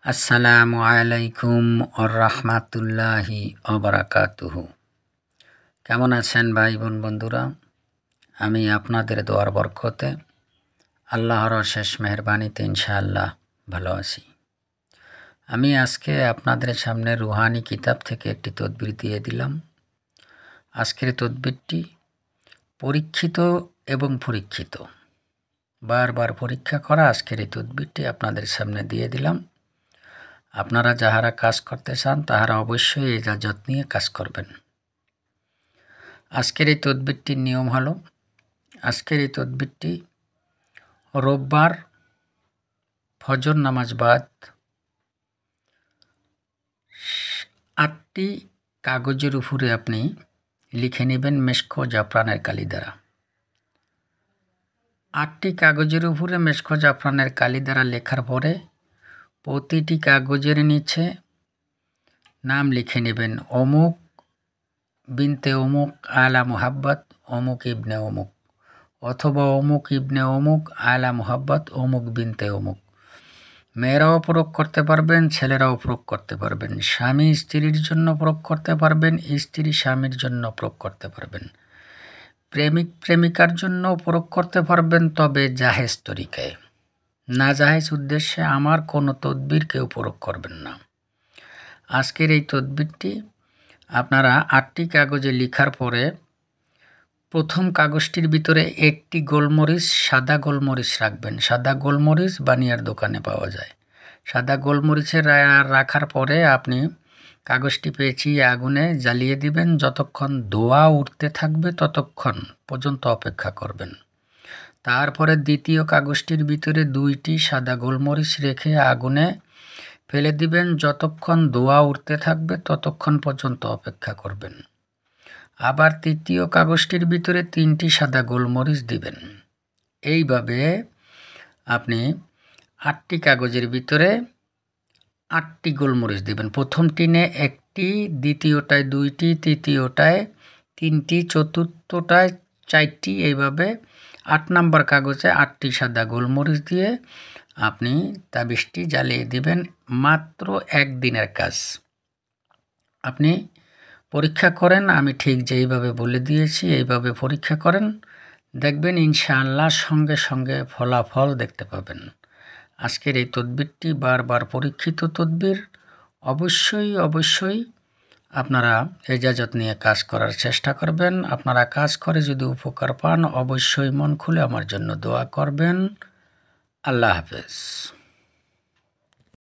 আসসালামু আলাইকুম ওরহমাতুল্লাহি ওবারাকাতুহু। কেমন আছেন ভাই বোন বন্ধুরা? আমি আপনাদের দোয়ার বরকতে আল্লাহর অশেষ মেহেরবানিতে ইনশাআল্লাহ ভালো আছি। আমি আজকে আপনাদের সামনে রুহানি কিতাব থেকে একটি তদবির দিয়ে দিলাম। আজকের তদবিরটি পরীক্ষিত এবং পরীক্ষিত, বারবার পরীক্ষা করা আজকের এই তদবিরটি আপনাদের সামনে দিয়ে দিলাম। আপনারা যাহারা কাজ করতে চান তাহারা অবশ্যই ইজাজত নিয়ে কাজ করবেন। আজকের এই তদবিরটির নিয়ম হলো, আজকের এই তদবিরটি রোববার ফজর নামাজ বাদ 8টি কাগজের উপরে আপনি লিখে নেবেন মেশক জাফরানের কালি দ্বারা। 8টি কাগজের উপরে মেশক জাফরানের কালি দ্বারা লেখার পরে প্রতিটি কাগজের নিচে নাম লিখে নেবেন অমুক বিনতে অমুক আলা মুহাব্বত অমুক ইবনে অমুক, অথবা অমুক ইবনে অমুক আলা মুহাব্বত অমুক বিনতে অমুক। মেয়েরাও প্রয়োগ করতে পারবেন, ছেলেরাও প্রয়োগ করতে পারবেন। স্বামী স্ত্রীর জন্য প্রয়োগ করতে পারবেন, স্ত্রী স্বামীর জন্য প্রয়োগ করতে পারবেন। প্রেমিক প্রেমিকার জন্য প্রয়োগ করতে পারবেন, তবে জাহেজ তরিকায়। না জাহেজ উদ্দেশ্যে আমার কোনো তদবির কেউ প্রয়োগ করবেন না। আজকের এই তদবিরটি আপনারা 8টি কাগজে লেখার পরে প্রথম কাগজটির ভিতরে একটি গোলমরিচ, সাদা গোলমরিচ রাখবেন। সাদা গোলমরিচ বানিয়ার দোকানে পাওয়া যায়। সাদা গোলমরিচের রাখার পরে আপনি কাগজটি পেঁচিয়ে আগুনে জ্বালিয়ে দিবেন। যতক্ষণ ধোঁয়া উঠতে থাকবে ততক্ষণ পর্যন্ত অপেক্ষা করবেন। তারপরে দ্বিতীয় কাগজটির ভিতরে 2টি সাদা গোলমরিচ রেখে আগুনে ফেলে দিবেন। যতক্ষণ ধোঁয়া উঠতে থাকবে ততক্ষণ পর্যন্ত অপেক্ষা করবেন। আবার তৃতীয় কাগজটির ভিতরে 3টি সাদা গোলমরিচ দিবেন। এইভাবে আপনি 8টি কাগজের ভিতরে 8টি গোলমরিচ দিবেন। প্রথম টিনে 1টি, দ্বিতীয়টায় 2টি, তৃতীয়টায় 3টি, চতুর্থটায় 4টি। এইভাবে 8 নম্বর কাগজে 8টি সাদা গোলমরিচ দিয়ে আপনি তাবিজটি জ্বালিয়ে দিবেন। মাত্র 1 দিনের কাজ। আপনি পরীক্ষা করেন, আমি ঠিক যেইভাবে বলে দিয়েছি এইভাবে পরীক্ষা করেন, দেখবেন ইনশাআল্লাহ সঙ্গে সঙ্গে ফলাফল দেখতে পাবেন। আজকের এই তদবিরটি বারবার পরীক্ষিত তদবির। অবশ্যই আপনারা ইজাজত নিয়ে কাজ করার চেষ্টা করবেন। আপনারা কাজ করে যদি উপকার পান অবশ্যই মন খুলে আমার জন্য দোয়া করবেন। আল্লাহ হাফেজ।